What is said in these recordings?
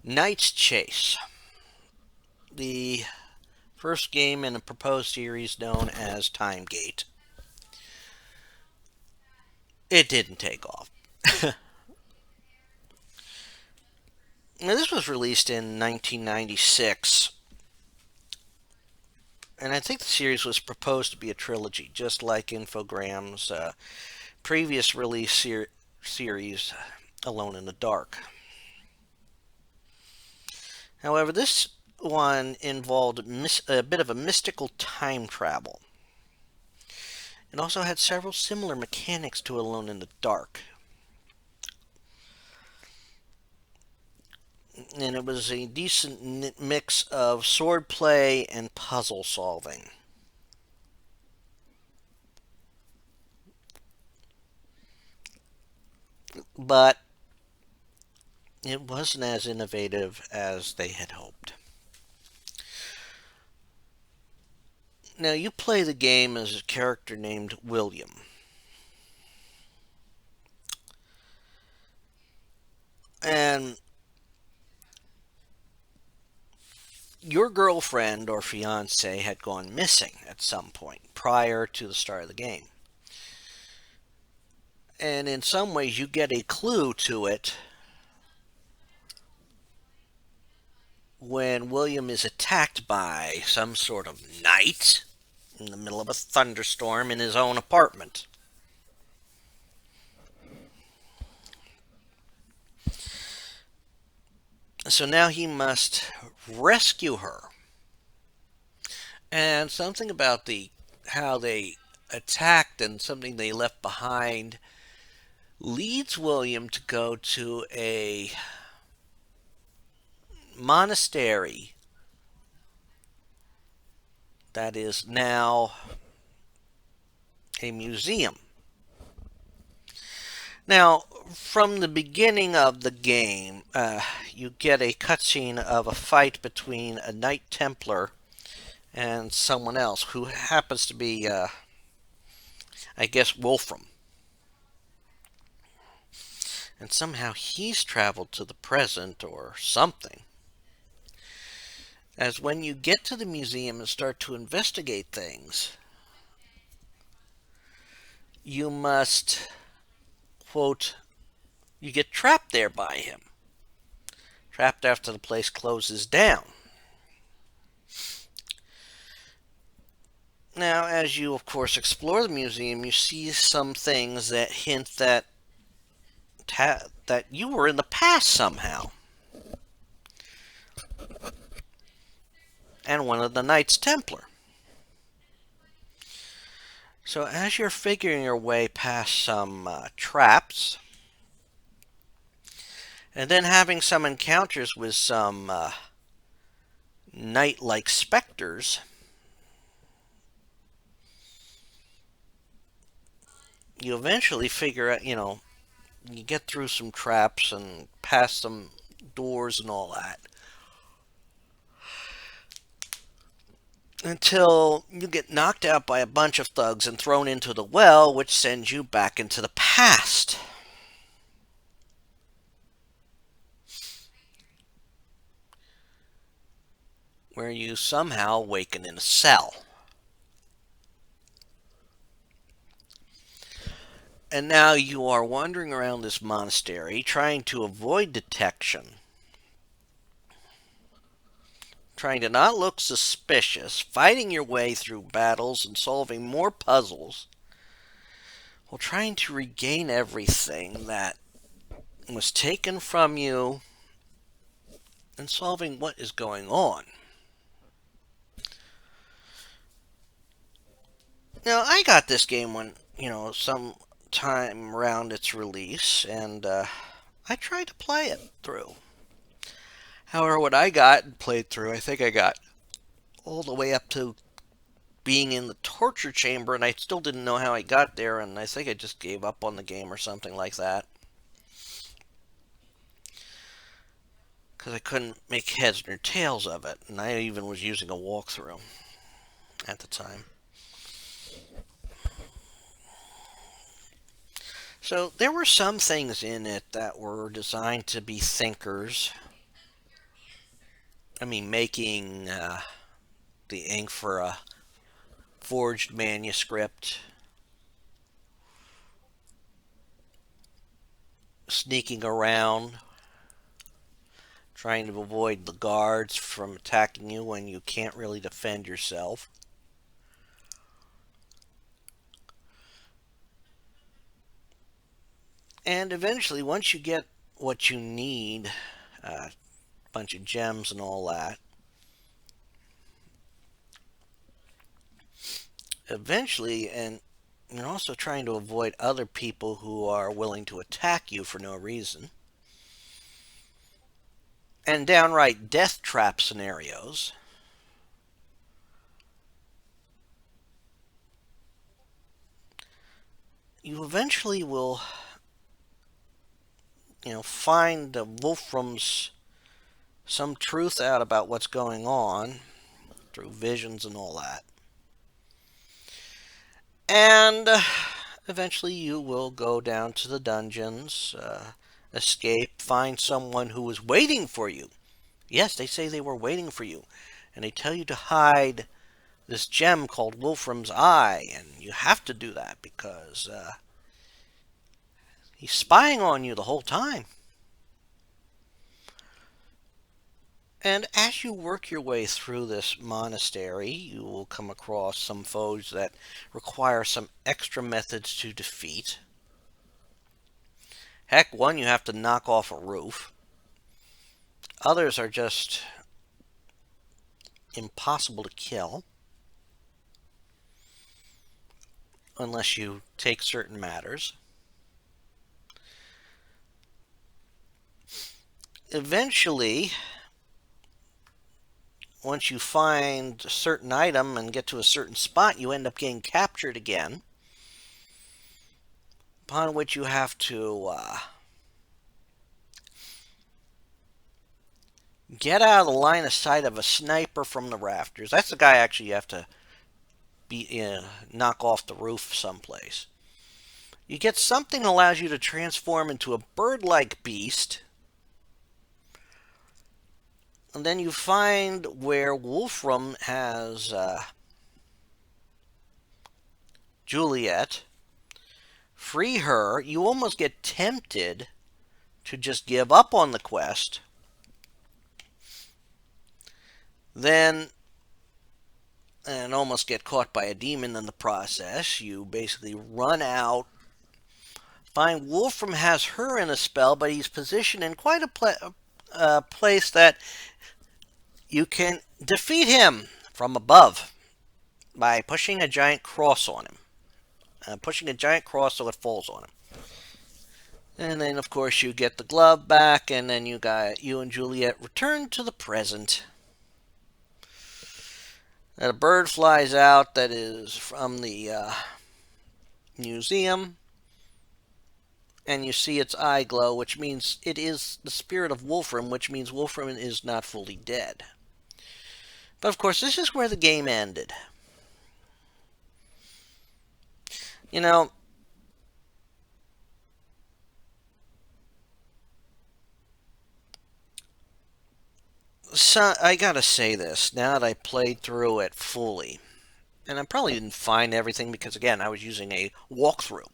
Knight's Chase, the first game in a proposed series known as Timegate. It didn't take off. Now, this was released in 1996, and I think the series was proposed to be a trilogy, just like Infogram's previous release series, Alone in the Dark. However, this one involved a bit of a mystical time travel. It also had several similar mechanics to Alone in the Dark. And it was a decent mix of swordplay and puzzle solving. But it wasn't as innovative as they had hoped. Now, you play the game as a character named William. And your girlfriend or fiance had gone missing at some point prior to the start of the game. And in some ways, you get a clue to it when William is attacked by some sort of knight in the middle of a thunderstorm in his own apartment. So now he must rescue her. And something about the how they attacked and something they left behind leads William to go to a monastery that is now a museum. Now, from the beginning of the game, you get a cutscene of a fight between a Knight Templar and someone else who happens to be, I guess, Wolfram. And somehow he's traveled to the present or something. As when you get to the museum and start to investigate things, you must, quote, you get trapped there by him. Trapped after the place closes down. Now, as you, of course, explore the museum, you see some things that hint that that you were in the past somehow. And one of the Knights Templar. So as you're figuring your way past some traps, and then having some encounters with some knight-like specters, you eventually figure out, you get through some traps and past some doors and all that. Until you get knocked out by a bunch of thugs and thrown into the well, which sends you back into the past. Where you somehow awaken in a cell. And now you are wandering around this monastery trying to avoid detection, trying to not look suspicious, fighting your way through battles and solving more puzzles, while trying to regain everything that was taken from you and solving what is going on. Now, I got this game when, some time around its release, and I tried to play it through. However, what I got and played through, I think I got all the way up to being in the torture chamber, and I still didn't know how I got there, and I think I just gave up on the game or something like that. Because I couldn't make heads or tails of it, and I even was using a walkthrough at the time. So there were some things in it that were designed to be thinkers, I mean, making the ink for a forged manuscript, sneaking around, trying to avoid the guards from attacking you when you can't really defend yourself. And eventually, once you get what you need, a bunch of gems and all that, eventually, and you're also trying to avoid other people who are willing to attack you for no reason, and downright death trap scenarios. You eventually will, find the Wolfram's some truth out about what's going on through visions and all that. And eventually you will go down to the dungeons, escape, find someone who is waiting for you. Yes, they say they were waiting for you. And they tell you to hide this gem called Wolfram's Eye. And you have to do that because he's spying on you the whole time. And as you work your way through this monastery, you will come across some foes that require some extra methods to defeat. Heck, one you have to knock off a roof. Others are just impossible to kill unless you take certain matters. Eventually, once you find a certain item and get to a certain spot, you end up getting captured again, upon which you have to get out of the line of sight of a sniper from the rafters. That's the guy actually you have to knock off the roof someplace. You get something that allows you to transform into a bird-like beast. And then you find where Wolfram has Juliet. Free her. You almost get tempted to just give up on the quest. Then, and almost get caught by a demon in the process, you basically run out. Find Wolfram has her in a spell, but he's positioned in quite a place that you can defeat him from above by pushing a giant cross on him. Pushing a giant cross so it falls on him. And then, of course, you get the glove back, and then you and Juliet return to the present. And a bird flies out that is from the museum, and you see its eye glow, which means it is the spirit of Wolfram, which means Wolfram is not fully dead. But of course, this is where the game ended. You know, so I gotta say this, now that I played through it fully, and I probably didn't find everything because, again, I was using a walkthrough.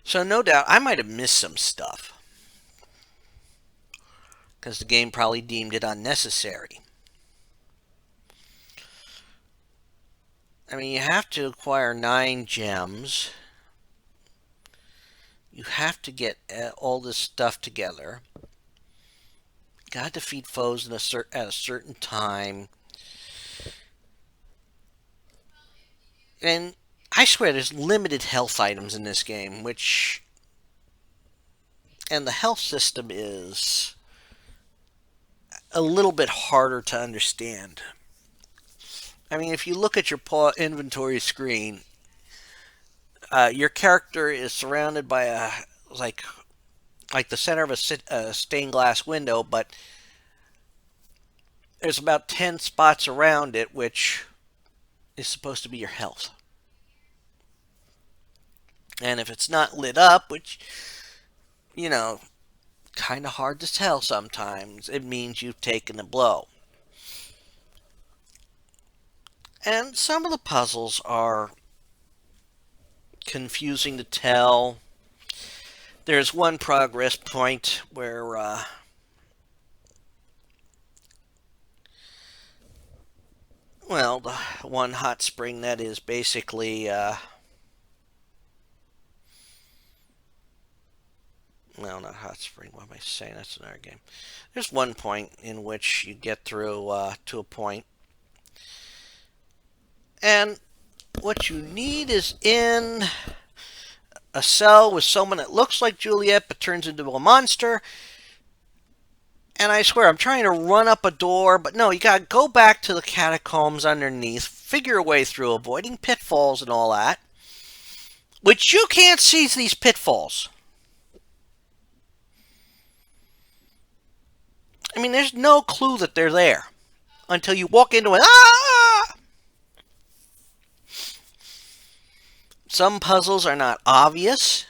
So no doubt I might have missed some stuff because the game probably deemed it unnecessary. I mean, you have to acquire 9 gems. You have to get all this stuff together. Gotta defeat foes at a certain time. And I swear there's limited health items in this game, and the health system is a little bit harder to understand. I mean, if you look at your inventory screen, your character is surrounded by like the center of a stained glass window, but there's about 10 spots around it, which is supposed to be your health. And if it's not lit up, which, you know, kind of hard to tell sometimes. It means you've taken a blow. And some of the puzzles are confusing to tell. There's one progress point where well, the one hot spring that is basically no, not hot spring. What am I saying? That's another game. There's one point in which you get through to a point, and what you need is in a cell with someone that looks like Juliet but turns into a monster. And I swear, I'm trying to run up a door, but no, you gotta go back to the catacombs underneath, figure a way through, avoiding pitfalls and all that. Which you can't see these pitfalls. I mean, there's no clue that they're there until you walk into it. Ah! Some puzzles are not obvious.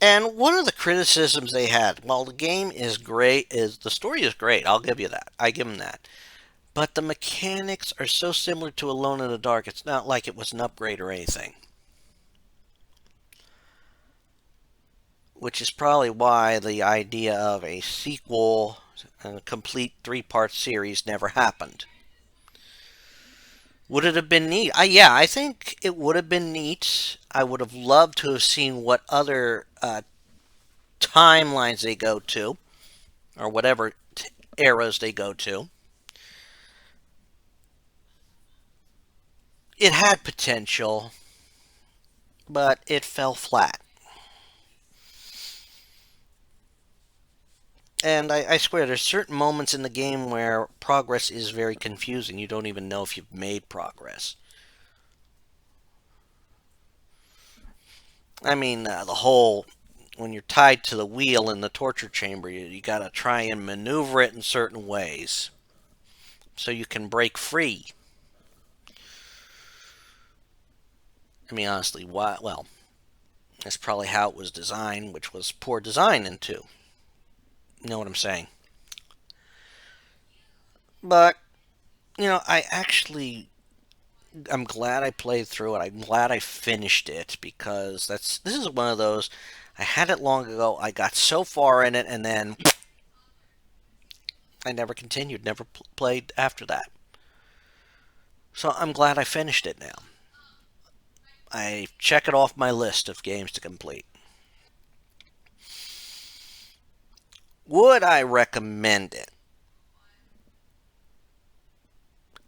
And one of the criticisms they had, while the game is great, is the story is great. I'll give you that. I give them that. But the mechanics are so similar to Alone in the Dark, it's not like it was an upgrade or anything. Which is probably why the idea of a sequel, a complete three-part series, never happened. Would it have been neat? Yeah, I think it would have been neat. I would have loved to have seen what other timelines they go to, or whatever eras they go to. It had potential, but it fell flat. And I swear, there's certain moments in the game where progress is very confusing. You don't even know if you've made progress. I mean, the whole, when you're tied to the wheel in the torture chamber, you gotta try and maneuver it in certain ways so you can break free. I mean, honestly, why? Well, that's probably how it was designed, which was poor design into. You know what I'm saying? But, I'm glad I played through it. I'm glad I finished it because this is one of those. I had it long ago. I got so far in it, and then I never continued, never played after that. So I'm glad I finished it now. I check it off my list of games to complete. Would I recommend it?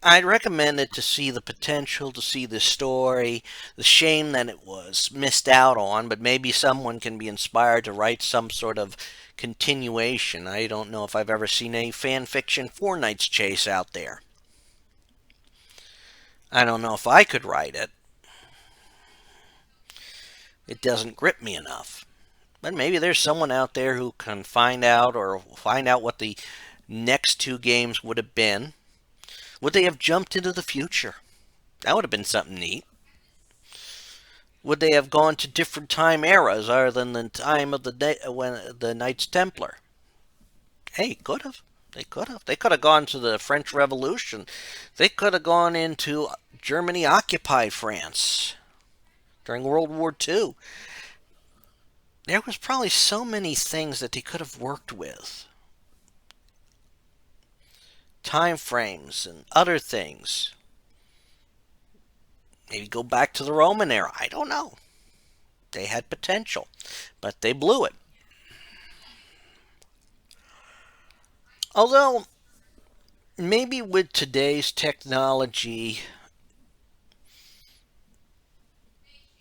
I'd recommend it to see the potential, to see the story, the shame that it was missed out on, but maybe someone can be inspired to write some sort of continuation. I don't know if I've ever seen any fan fiction for Knight's Chase out there. I don't know if I could write it. It doesn't grip me enough. But maybe there's someone out there who can find out what the next two games would have been. Would they have jumped into the future? That would have been something neat. Would they have gone to different time eras other than the time of when the Knights Templar? Hey, could have. They could have. They could have gone to the French Revolution. They could have gone into Germany occupied France during World War II. There was probably so many things that they could have worked with. Time frames and other things. Maybe go back to the Roman era. I don't know. They had potential, but they blew it. Although, maybe with today's technology,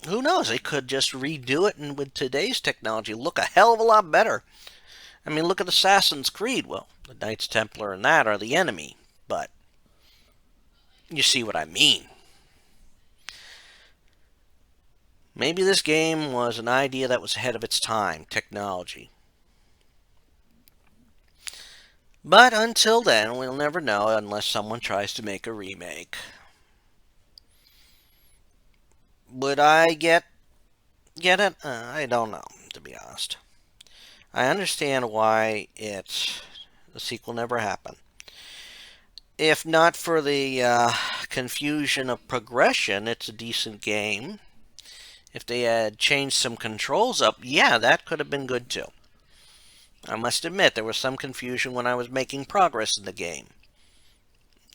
who knows? They could just redo it and with today's technology look a hell of a lot better. I mean, look at Assassin's Creed. Well, the Knights Templar and that are the enemy, but you see what I mean. Maybe this game was an idea that was ahead of its time, technology. But until then, we'll never know unless someone tries to make a remake. Would I get Get it? I don't know, to be honest. I understand why the sequel never happened. If not for the confusion of progression, it's a decent game. If they had changed some controls up, yeah, that could have been good too. I must admit, there was some confusion when I was making progress in the game.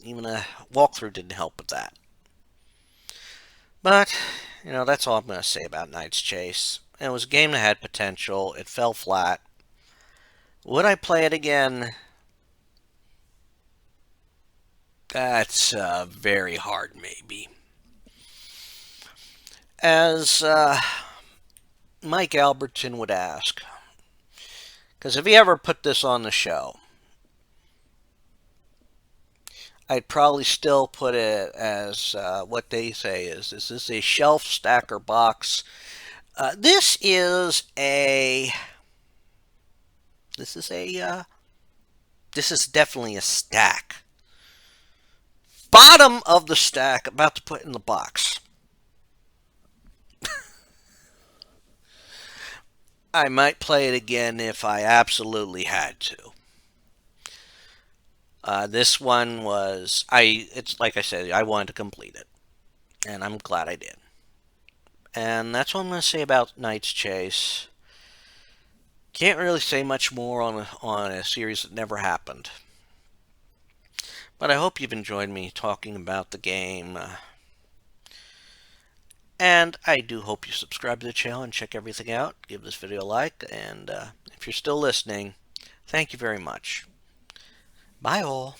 Even a walkthrough didn't help with that. But, that's all I'm going to say about Knight's Chase. It was a game that had potential. It fell flat. Would I play it again? That's very hard, maybe. As Mike Albertson would ask, because if he ever put this on the show, I'd probably still put it as what they say is this a shelf stacker box? This is a this is a this is definitely a stack. Bottom of the stack, about to put in the box. I might play it again if I absolutely had to. This one was it's like I said, I wanted to complete it, and I'm glad I did. And that's what I'm going to say about Knight's Chase. Can't really say much more on a series that never happened. But I hope you've enjoyed me talking about the game. And I do hope you subscribe to the channel and check everything out. Give this video a like. And if you're still listening, thank you very much. Bye all.